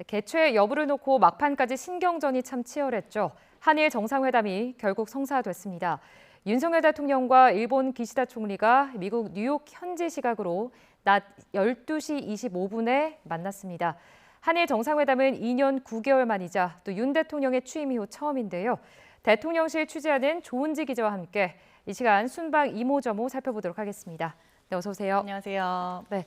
개최 여부를 놓고 막판까지 신경전이 참 치열했죠. 한일 정상회담이 결국 성사됐습니다. 윤석열 대통령과 일본 기시다 총리가 미국 뉴욕 현지 시각으로 낮 12시 25분에 만났습니다. 한일 정상회담은 2년 9개월 만이자 또 윤 대통령의 취임 이후 처음인데요. 대통령실 취재하는 조은지 기자와 함께 이 시간 순방 이모저모 살펴보도록 하겠습니다. 네, 어서 오세요. 안녕하세요. 네,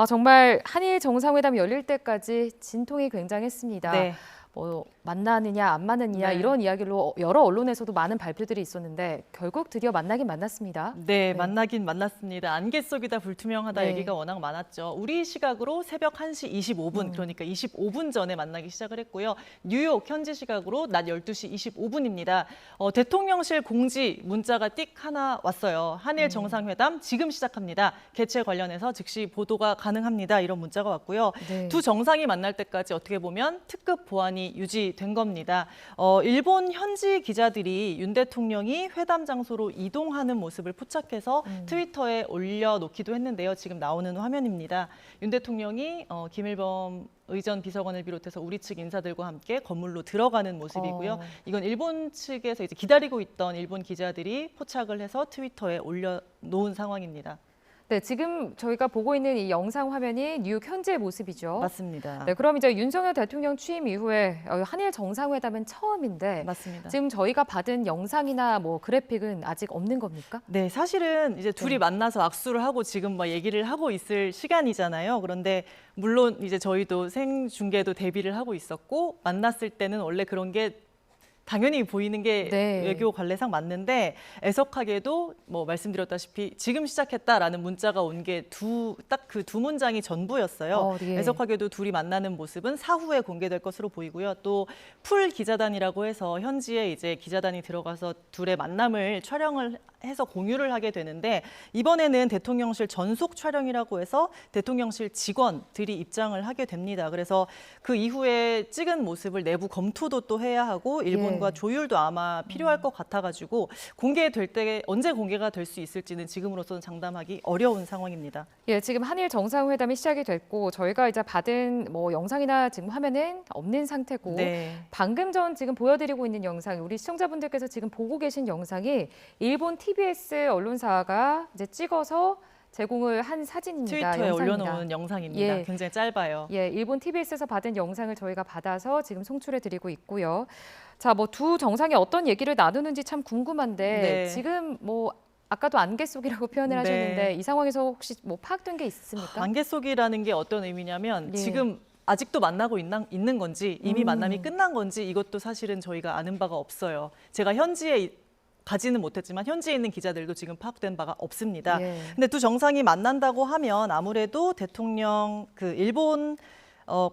정말 한일 정상회담이 열릴 때까지 진통이 굉장했습니다. 네. 뭐 만나느냐 안 만나느냐 네. 이런 이야기로 여러 언론에서도 많은 발표들이 있었는데 결국 드디어 만나긴 만났습니다. 네, 만나긴 만났습니다. 안개 속이다 불투명하다 네. 얘기가 워낙 많았죠. 우리 시각으로 새벽 1시 25분, 그러니까 25분 전에 만나기 시작을 했고요. 뉴욕 현지 시각으로 낮 12시 25분입니다. 대통령실 공지 문자가 띡 하나 왔어요. 한일 정상회담 지금 시작합니다. 개최 관련해서 즉시 보도가 가능합니다. 이런 문자가 왔고요. 네. 두 정상이 만날 때까지 어떻게 보면 특급 보안이 유지된 겁니다. 일본 현지 기자들이 윤 대통령이 회담 장소로 이동하는 모습을 포착해서 트위터에 올려놓기도 했는데요. 지금 나오는 화면입니다. 윤 대통령이 김일범 의전 비서관을 비롯해서 우리 측 인사들과 함께 건물로 들어가는 모습이고요. 이건 일본 측에서 이제 기다리고 있던 일본 기자들이 포착을 해서 트위터에 올려놓은 상황입니다. 네, 지금 저희가 보고 있는 이 영상 화면이 뉴욕 현지의 모습이죠. 맞습니다. 네, 그럼 이제 윤석열 대통령 취임 이후에 한일 정상회담은 처음인데 맞습니다. 지금 저희가 받은 영상이나 뭐 그래픽은 아직 없는 겁니까? 네, 사실은 이제 둘이 만나서 악수를 하고 지금 막 얘기를 하고 있을 시간이잖아요. 그런데 물론 이제 저희도 생중계도 대비를 하고 있었고 만났을 때는 원래 그런 게 당연히 보이는 게 네. 외교 관례상 맞는데 애석하게도 뭐 말씀드렸다시피 지금 시작했다라는 문자가 온 게 딱 그 두 문장이 전부였어요. 예. 애석하게도 둘이 만나는 모습은 사후에 공개될 것으로 보이고요. 또 풀 기자단이라고 해서 현지에 이제 기자단이 들어가서 둘의 만남을 촬영을 해서 공유를 하게 되는데 이번에는 대통령실 전속 촬영이라고 해서 대통령실 직원들이 입장을 하게 됩니다. 그래서 그 이후에 찍은 모습을 내부 검토도 또 해야 하고 일본과 조율도 아마 필요할 것 같아가지고 공개될 때 언제 공개가 될 수 있을지는 지금으로서는 장담하기 어려운 상황입니다. 예, 지금 한일 정상회담이 시작이 됐고 저희가 이제 받은 뭐 영상이나 지금 화면은 없는 상태고 네. 방금 전 지금 보여드리고 있는 영상, 우리 시청자분들께서 지금 보고 계신 영상이 일본 TBS 언론사가 이제 찍어서 제공을 한 사진입니다. 트위터에 영상입니다. 올려놓은 영상입니다. 예. 굉장히 짧아요. 예, 일본 TBS에서 받은 영상을 저희가 받아서 지금 송출해 드리고 있고요. 자, 뭐 두 정상이 어떤 얘기를 나누는지 참 궁금한데 네. 지금 뭐 아까도 안개 속이라고 표현을 하셨는데 이 상황에서 혹시 뭐 파악된 게 있습니까? 안개 속이라는 게 어떤 의미냐면 예. 지금 아직도 만나고 있는 건지 이미 만남이 끝난 건지 이것도 사실은 저희가 아는 바가 없어요. 제가 현지에 가지는 못했지만 현지에 있는 기자들도 지금 파악된 바가 없습니다. 예. 근데 두 정상이 만난다고 하면 아무래도 대통령 일본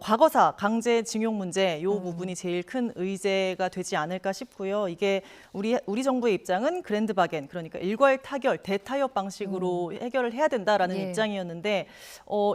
과거사 강제징용 문제 이 부분이 제일 큰 의제가 되지 않을까 싶고요. 이게 우리 정부의 입장은 그랜드 바겐 그러니까 일괄 타결, 대타협 방식으로 해결을 해야 된다라는 예. 입장이었는데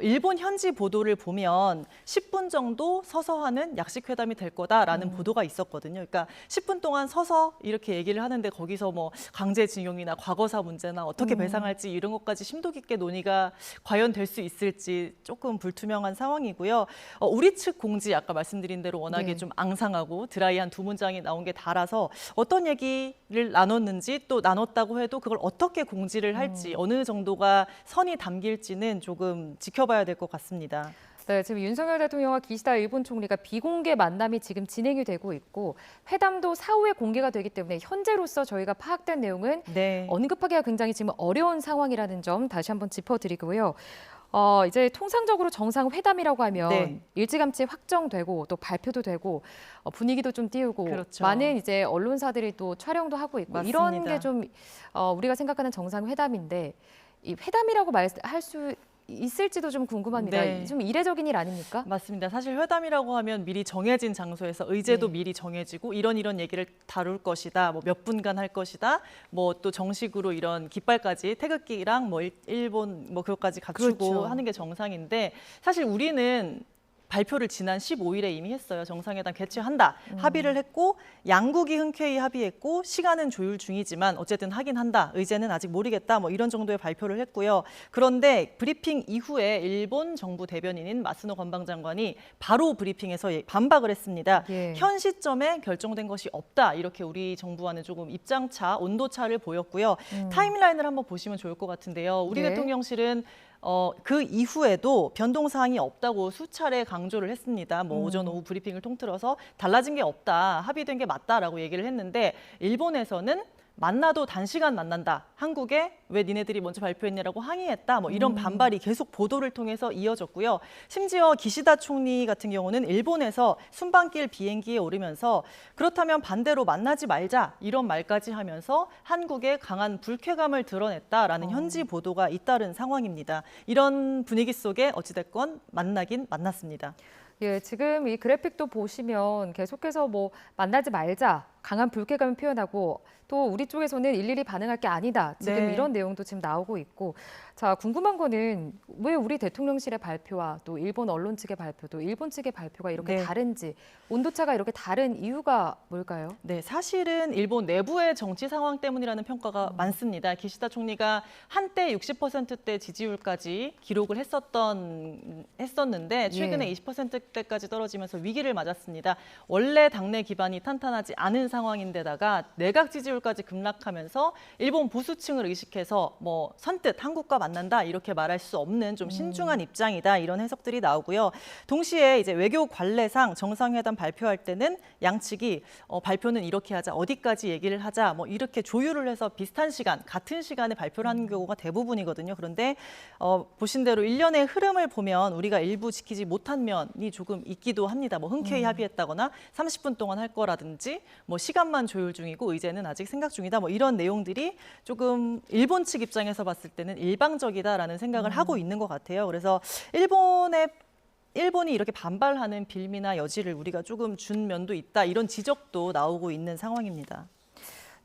일본 현지 보도를 보면 10분 정도 서서 하는 약식 회담이 될 거다라는 보도가 있었거든요. 그러니까 10분 동안 서서 이렇게 얘기를 하는데 거기서 뭐 강제징용이나 과거사 문제나 어떻게 배상할지 이런 것까지 심도 깊게 논의가 과연 될 수 있을지 조금 불투명한 상황이고요. 우리 측 공지 아까 말씀드린 대로 워낙에 네. 좀 앙상하고 드라이한 두 문장이 나온 게 달아서 어떤 얘기를 나눴는지 또 나눴다고 해도 그걸 어떻게 공지를 할지 어느 정도가 선이 담길지는 조금 지켜봐야 될 것 같습니다. 네, 지금 윤석열 대통령과 기시다 일본 총리가 비공개 만남이 지금 진행이 되고 있고 회담도 사후에 공개가 되기 때문에 현재로서 저희가 파악된 내용은 네. 언급하기가 굉장히 지금 어려운 상황이라는 점 다시 한번 짚어드리고요. 이제 통상적으로 정상회담이라고 하면 네. 일찌감치 확정되고 또 발표도 되고 분위기도 좀 띄우고 그렇죠. 많은 이제 언론사들이 또 촬영도 하고 있고 이런 맞습니다. 게 좀 우리가 생각하는 정상회담인데 이 회담이라고 말할 수 있을지도 좀 궁금합니다. 네. 좀 이례적인 일 아닙니까? 맞습니다. 사실 회담이라고 하면 미리 정해진 장소에서 의제도 네. 미리 정해지고 이런 얘기를 다룰 것이다. 뭐 몇 분간 할 것이다. 뭐 또 정식으로 이런 깃발까지 태극기랑 뭐 일본 뭐 그것까지 갖추고 그렇죠. 하는 게 정상인데 사실 우리는 발표를 지난 15일에 이미 했어요. 정상회담 개최한다. 합의를 했고 양국이 흔쾌히 합의했고 시간은 조율 중이지만 어쨌든 하긴 한다. 의제는 아직 모르겠다. 뭐 이런 정도의 발표를 했고요. 그런데 브리핑 이후에 일본 정부 대변인인 마스노 관방장관이 바로 브리핑에서 반박을 했습니다. 예. 현 시점에 결정된 것이 없다. 이렇게 우리 정부와는 조금 입장차, 온도차를 보였고요. 타임라인을 한번 보시면 좋을 것 같은데요. 우리 네. 대통령실은 그 이후에도 변동사항이 없다고 수차례 강조를 했습니다. 뭐 오전, 오후 브리핑을 통틀어서 달라진 게 없다, 합의된 게 맞다라고 얘기를 했는데 일본에서는 만나도 단시간 만난다. 한국에 왜 니네들이 먼저 발표했냐라고 항의했다. 뭐 이런 반발이 계속 보도를 통해서 이어졌고요. 심지어 기시다 총리 같은 경우는 일본에서 순방길 비행기에 오르면서 그렇다면 반대로 만나지 말자 이런 말까지 하면서 한국에 강한 불쾌감을 드러냈다라는 현지 보도가 잇따른 상황입니다. 이런 분위기 속에 어찌됐건 만나긴 만났습니다. 예, 지금 이 그래픽도 보시면 계속해서 뭐 만나지 말자, 강한 불쾌감을 표현하고 또 우리 쪽에서는 일일이 반응할 게 아니다. 지금 네. 이런 내용도 지금 나오고 있고. 자, 궁금한 거는 왜 우리 대통령실의 발표와 또 일본 언론 측의 발표, 또 일본 측의 발표가 이렇게 네. 다른지, 온도차가 이렇게 다른 이유가 뭘까요? 네, 사실은 일본 내부의 정치 상황 때문이라는 평가가 많습니다. 기시다 총리가 한때 60%대 지지율까지 기록을 했었는데 최근에 예. 20%대까지 떨어지면서 위기를 맞았습니다. 원래 당내 기반이 탄탄하지 않은 상황인데다가 내각 지지율까지 급락하면서 일본 보수층을 의식해서 뭐 선뜻 한국과 만난다 이렇게 말할 수 없는 좀 신중한 입장이다 이런 해석들이 나오고요. 동시에 이제 외교 관례상 정상회담 발표할 때는 양측이 발표는 이렇게 하자, 어디까지 얘기를 하자, 뭐 이렇게 조율을 해서 비슷한 시간, 같은 시간에 발표를 하는 경우가 대부분이거든요. 그런데 보신 대로 일련의 흐름을 보면 우리가 일부 지키지 못한 면이 조금 있기도 합니다. 뭐 흔쾌히 합의했다거나 30분 동안 할 거라든지 뭐 시간만 조율 중이고 의제는 아직 생각 중이다. 뭐 이런 내용들이 조금 일본 측 입장에서 봤을 때는 일방적이다라는 생각을 하고 있는 것 같아요. 그래서 일본이 이렇게 반발하는 빌미나 여지를 우리가 조금 준 면도 있다. 이런 지적도 나오고 있는 상황입니다.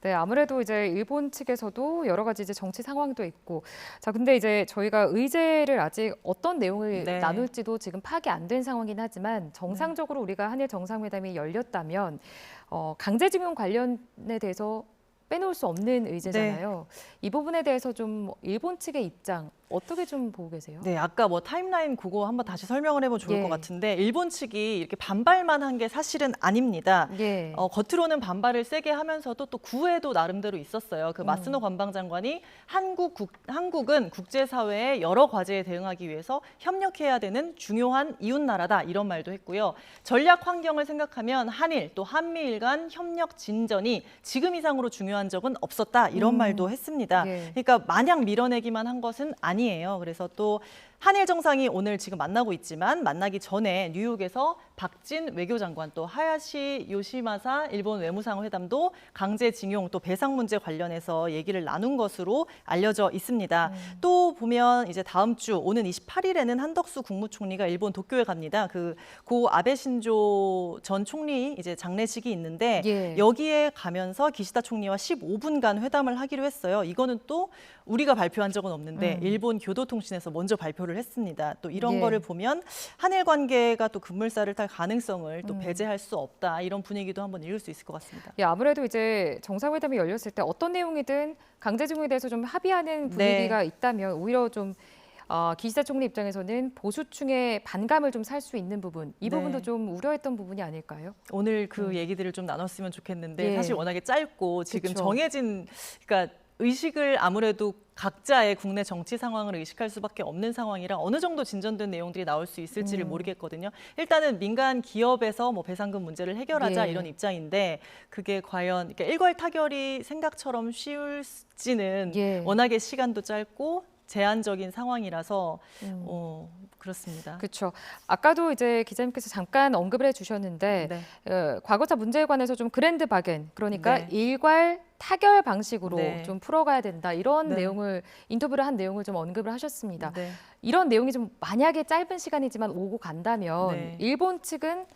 네, 아무래도 이제 일본 측에서도 여러 가지 이제 정치 상황도 있고, 자, 근데 이제 저희가 의제를 아직 어떤 내용을 네. 나눌지도 지금 파악이 안 된 상황이긴 하지만 정상적으로 우리가 한일 정상회담이 열렸다면 강제징용 관련에 대해서 빼놓을 수 없는 의제잖아요. 이 부분에 대해서 좀 일본 측의 입장 어떻게 좀 보고 계세요? 네, 아까 뭐 타임라인 그거 한번 다시 설명을 해보면 좋을 예. 것 같은데 일본 측이 이렇게 반발만 한 게 사실은 아닙니다. 예. 겉으로는 반발을 세게 하면서도 또 구애도 나름대로 있었어요. 그 마스노 관방장관이 한국은 국제사회의 여러 과제에 대응하기 위해서 협력해야 되는 중요한 이웃 나라다 이런 말도 했고요. 전략 환경을 생각하면 한일 또 한미일 간 협력 진전이 지금 이상으로 중요한 적은 없었다 이런 말도 했습니다. 예. 그러니까 마냥 밀어내기만 한 것은 아니에요. 그래서 또 한일 정상이 오늘 지금 만나고 있지만 만나기 전에 뉴욕에서 박진 외교장관 또 하야시 요시마사 일본 외무상 회담도 강제징용 또 배상 문제 관련해서 얘기를 나눈 것으로 알려져 있습니다. 또 보면 이제 다음 주 오는 28일에는 한덕수 국무총리가 일본 도쿄에 갑니다. 고 아베 신조 전 총리 이제 장례식이 있는데 예. 여기에 가면서 기시다 총리와 15분간 회담을 하기로 했어요. 이거는 또 우리가 발표한 적은 없는데 일본 교도통신에서 먼저 발표를 했습니다. 또 이런 예. 거를 보면 한일 관계가 또 급물살을 탈 가능성을 또 배제할 수 없다. 이런 분위기도 한번 읽을 수 있을 것 같습니다. 예, 아무래도 이제 정상회담이 열렸을 때 어떤 내용이든 강제징용에 대해서 좀 합의하는 분위기가 있다면 오히려 좀 기시다 총리 입장에서는 보수층의 반감을 좀 살 수 있는 부분, 이 부분도 네. 좀 우려했던 부분이 아닐까요? 오늘 그 얘기들을 좀 나눴으면 좋겠는데 예. 사실 워낙에 짧고 지금 그쵸. 정해진 그러니까 의식을 아무래도 각자의 국내 정치 상황을 의식할 수밖에 없는 상황이라 어느 정도 진전된 내용들이 나올 수 있을지를 모르겠거든요. 일단은 민간 기업에서 뭐 배상금 문제를 해결하자 예. 이런 입장인데 그게 과연 그러니까 일괄 타결이 생각처럼 쉬울지는 예. 워낙에 시간도 짧고 제한적인 상황이라서 그렇습니다. 그렇죠. 아까도 이제 기자님께서 잠깐 언급을 해주셨는데 네. 과거사 문제에 관해서 좀 그랜드 바겐, 그러니까 네. 일괄 타결 방식으로 네. 좀 풀어가야 된다 이런 네. 내용을 인터뷰를 한 내용을 좀 언급을 하셨습니다. 네. 이런 내용이 좀 만약에 짧은 시간이지만 오고 간다면 네. 일본 측은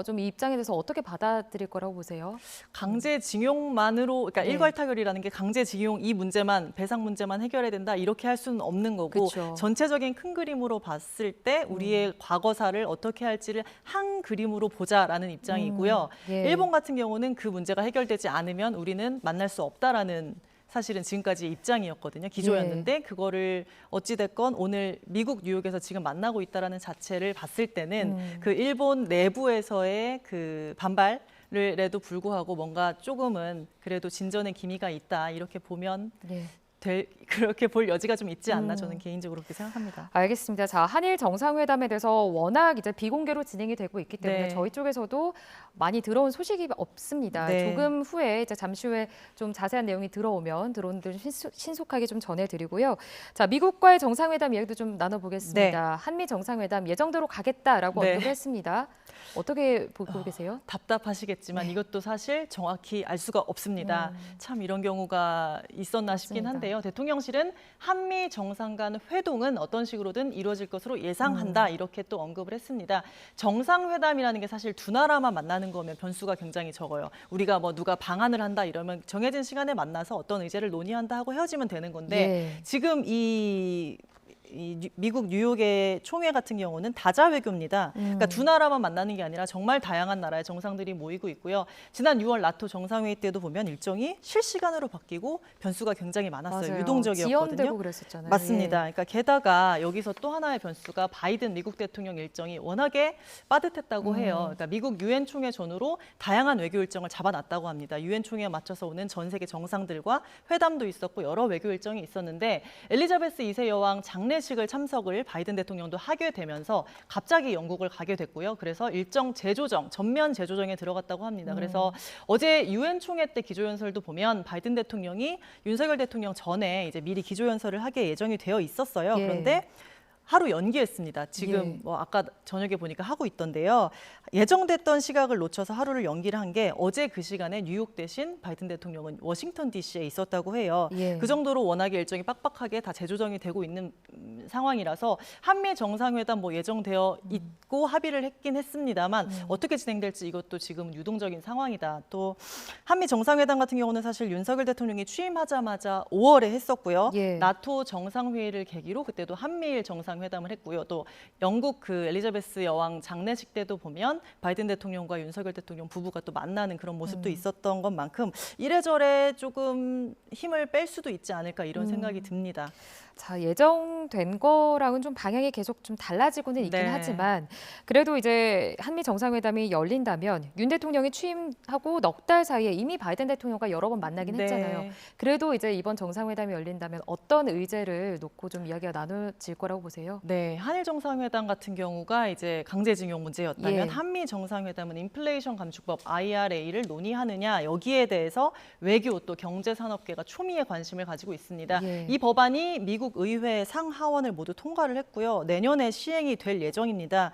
좀 이 입장에 대해서 어떻게 받아들일 거라고 보세요? 강제징용만으로, 그러니까 네. 일괄타결이라는 게 강제징용 이 문제만, 배상 문제만 해결해야 된다 이렇게 할 수는 없는 거고 그쵸. 전체적인 큰 그림으로 봤을 때 우리의 과거사를 어떻게 할지를 한 그림으로 보자라는 입장이고요. 예. 일본 같은 경우는 그 문제가 해결되지 않으면 우리는 만날 수 없다라는 사실은 지금까지 입장이었거든요. 기조였는데 그거를 어찌됐건 오늘 미국 뉴욕에서 지금 만나고 있다라는 자체를 봤을 때는 그 일본 내부에서의 그 반발에도 불구하고 뭔가 조금은 그래도 진전의 기미가 있다 이렇게 보면 예. 그렇게 볼 여지가 좀 있지 않나 저는 개인적으로 그렇게 생각합니다. 알겠습니다. 자, 한일 정상회담에 대해서 워낙 이제 비공개로 진행이 되고 있기 때문에 네. 저희 쪽에서도 많이 들어온 소식이 없습니다. 네. 조금 후에 이제 잠시 후에 좀 자세한 내용이 들어오는 들 신속하게 좀 전해드리고요. 자, 미국과의 정상회담 이야기도 좀 나눠보겠습니다. 한미 정상회담 예정대로 가겠다라고 네. 언급을 했습니다. 어떻게 보고 계세요? 답답하시겠지만 이것도 사실 정확히 알 수가 없습니다. 참 이런 경우가 있었나 싶긴 맞습니다. 한데요. 대통령실은 한미 정상 간 회동은 어떤 식으로든 이루어질 것으로 예상한다 이렇게 또 언급을 했습니다. 정상회담이라는 게 사실 두 나라만 만나는 거면 변수가 굉장히 적어요. 우리가 뭐 누가 방한을 한다 이러면 정해진 시간에 만나서 어떤 의제를 논의한다 하고 헤어지면 되는 건데 예. 지금 이 미국 뉴욕의 총회 같은 경우는 다자 외교입니다. 그러니까 두 나라만 만나는 게 아니라 정말 다양한 나라의 정상들이 모이고 있고요. 지난 6월 나토 정상회의 때도 보면 일정이 실시간으로 바뀌고 변수가 굉장히 많았어요. 맞아요. 유동적이었거든요. 지연되고 그랬었잖아요. 맞습니다. 예. 그러니까 게다가 여기서 또 하나의 변수가 바이든 미국 대통령 일정이 워낙에 빠듯했다고 해요. 그러니까 미국 유엔 총회 전후로 다양한 외교 일정을 잡아놨다고 합니다. 유엔 총회에 맞춰서 오는 전 세계 정상들과 회담도 있었고 여러 외교 일정이 있었는데 엘리자베스 2세 여왕 장례식을 참석을 바이든 대통령도 하게 되면서 갑자기 영국을 가게 됐고요. 그래서 일정 재조정, 전면 재조정에 들어갔다고 합니다. 그래서 어제 유엔 총회 때 기조연설도 보면 바이든 대통령이 윤석열 대통령 전에 이제 미리 기조연설을 하게 예정이 되어 있었어요. 예. 그런데 하루 연기했습니다. 지금 예. 뭐 아까 저녁에 보니까 하고 있던데요. 예정됐던 시각을 놓쳐서 하루를 연기를 한 게 어제 그 시간에 뉴욕 대신 바이든 대통령은 워싱턴 DC에 있었다고 해요. 예. 그 정도로 워낙에 일정이 빡빡하게 다 재조정이 되고 있는 상황이라서 한미 정상회담 뭐 예정되어 있고 합의를 했긴 했습니다만 어떻게 진행될지 이것도 지금 유동적인 상황이다. 또 한미 정상회담 같은 경우는 사실 윤석열 대통령이 취임하자마자 5월에 했었고요. 예. 나토 정상회의를 계기로 그때도 한미일 정상회담을 했고요. 또 영국 그 엘리자베스 여왕 장례식 때도 보면 바이든 대통령과 윤석열 대통령 부부가 또 만나는 그런 모습도 있었던 것만큼 이래저래 조금 힘을 뺄 수도 있지 않을까 이런 생각이 듭니다. 자, 예정된 거랑은 좀 방향이 계속 좀 달라지고는 있긴 네. 하지만 그래도 이제 한미 정상회담이 열린다면 윤 대통령이 취임하고 넉 달 사이에 이미 바이든 대통령과 여러 번 만나긴 네. 했잖아요. 그래도 이제 이번 정상회담이 열린다면 어떤 의제를 놓고 좀 이야기가 나눠질 거라고 보세요? 네, 한일 정상회담 같은 경우가 이제 강제징용 문제였다면 예. 한미 정상회담은 인플레이션 감축법 IRA를 논의하느냐 여기에 대해서 외교 또 경제산업계가 초미의 관심을 가지고 있습니다. 예. 이 법안이 미국 의회 상하원을 모두 통과를 했고요. 내년에 시행이 될 예정입니다.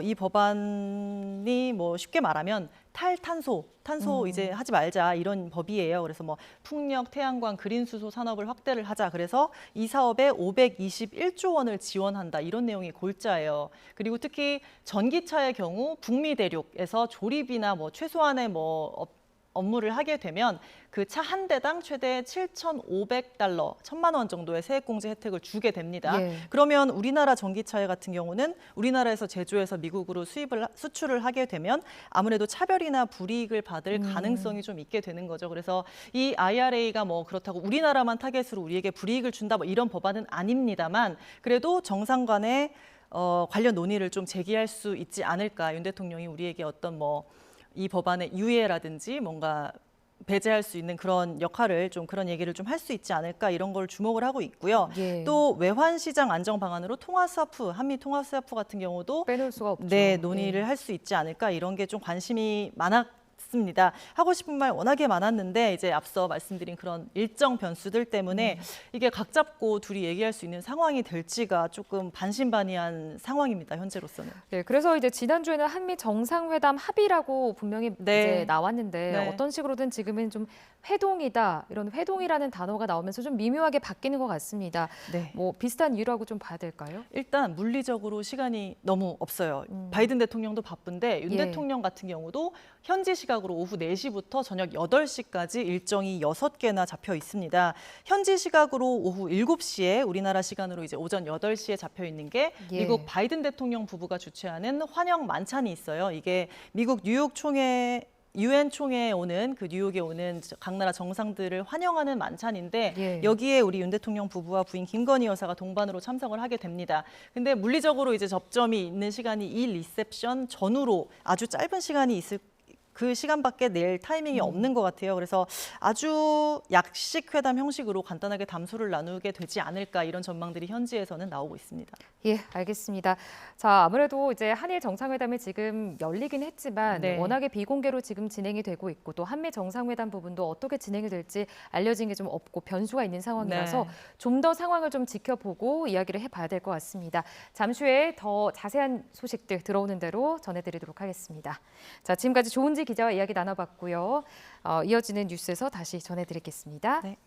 이 법안이 뭐 쉽게 말하면 탈탄소 이제 하지 말자 이런 법이에요. 그래서 뭐 풍력, 태양광, 그린 수소 산업을 확대를 하자. 그래서 이 사업에 521조 원을 지원한다. 이런 내용이 골자예요. 그리고 특히 전기차의 경우 북미 대륙에서 조립이나 뭐 최소한의 뭐 업무를 하게 되면 그 차 한 대당 최대 7,500달러, 1,000만 원 정도의 세액공제 혜택을 주게 됩니다. 예. 그러면 우리나라 전기차 같은 경우는 우리나라에서 제조해서 미국으로 수출을 하게 되면 아무래도 차별이나 불이익을 받을 가능성이 좀 있게 되는 거죠. 그래서 이 IRA가 뭐 그렇다고 우리나라만 타겟으로 우리에게 불이익을 준다 뭐 이런 법안은 아닙니다만 그래도 정상 간의 관련 논의를 좀 제기할 수 있지 않을까. 윤 대통령이 우리에게 어떤 뭐 이 법안의 유예라든지 뭔가 배제할 수 있는 그런 역할을 좀 그런 얘기를 좀 할 수 있지 않을까 이런 걸 주목을 하고 있고요. 예. 또 외환 시장 안정 방안으로 통화스와프, 한미 통화스와프 같은 경우도 빼놓을 수가 없죠. 네, 예. 논의를 할 수 있지 않을까 이런 게 좀 관심이 많아 같습니다. 하고 싶은 말 워낙에 많았는데 이제 앞서 말씀드린 그런 일정 변수들 때문에 이게 각 잡고 둘이 얘기할 수 있는 상황이 될지가 조금 반신반의한 상황입니다. 현재로서는. 네, 그래서 이제 지난주에는 한미 정상회담 합의라고 분명히 네. 이제 나왔는데 네. 어떤 식으로든 지금은 좀 회동이다 이런 회동이라는 단어가 나오면서 좀 미묘하게 바뀌는 것 같습니다. 네. 뭐 비슷한 이유라고 좀 봐야 될까요? 일단 물리적으로 시간이 너무 없어요. 바이든 대통령도 바쁜데 윤 예. 대통령 같은 경우도 현지 시각으로 오후 4시부터 저녁 8시까지 일정이 6개나 잡혀 있습니다. 현지 시각으로 오후 7시에 우리나라 시간으로 이제 오전 8시에 잡혀 있는 게 예. 미국 바이든 대통령 부부가 주최하는 환영 만찬이 있어요. 이게 미국 뉴욕 총회 유엔 총회에 오는 그 뉴욕에 오는 각 나라 정상들을 환영하는 만찬인데 예. 여기에 우리 윤 대통령 부부와 부인 김건희 여사가 동반으로 참석을 하게 됩니다. 근데 물리적으로 이제 접점이 있는 시간이 이 리셉션 전후로 아주 짧은 시간이 있을 그 시간밖에 낼 타이밍이 없는 것 같아요. 그래서 아주 약식 회담 형식으로 간단하게 담소를 나누게 되지 않을까 이런 전망들이 현지에서는 나오고 있습니다. 예, 알겠습니다. 자, 아무래도 이제 한일 정상회담이 지금 열리긴 했지만 네. 워낙에 비공개로 지금 진행이 되고 있고 또 한미 정상회담 부분도 어떻게 진행이 될지 알려진 게 좀 없고 변수가 있는 상황이라서 네. 좀 더 상황을 좀 지켜보고 이야기를 해봐야 될 것 같습니다. 잠시 후에 더 자세한 소식들 들어오는 대로 전해드리도록 하겠습니다. 자, 지금까지 조은지 기자와 이야기 나눠봤고요. 이어지는 뉴스에서 다시 전해드리겠습니다. 네.